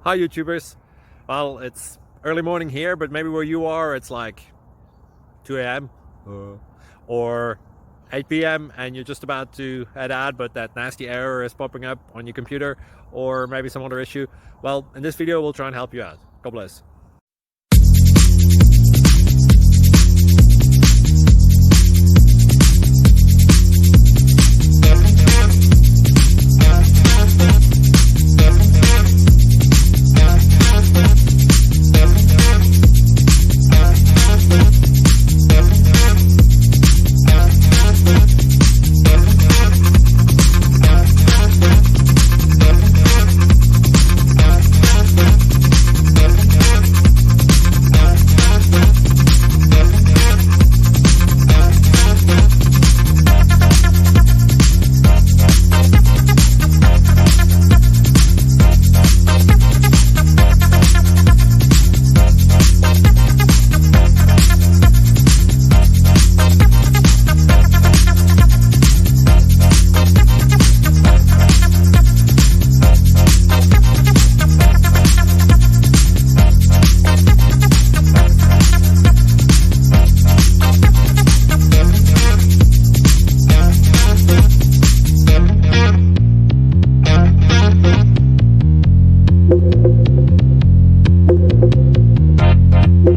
Hi YouTubers. Well, it's early morning here, but maybe where you are it's like 2 a.m. or 8 p.m. and you're just about to head out, but that nasty error is popping up on your computer, or maybe some other issue. Well, in this video we'll try and help you out. God bless.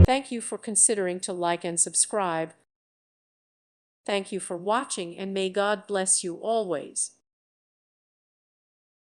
Thank you for considering to like and subscribe. Thank you for watching, and may God bless you always.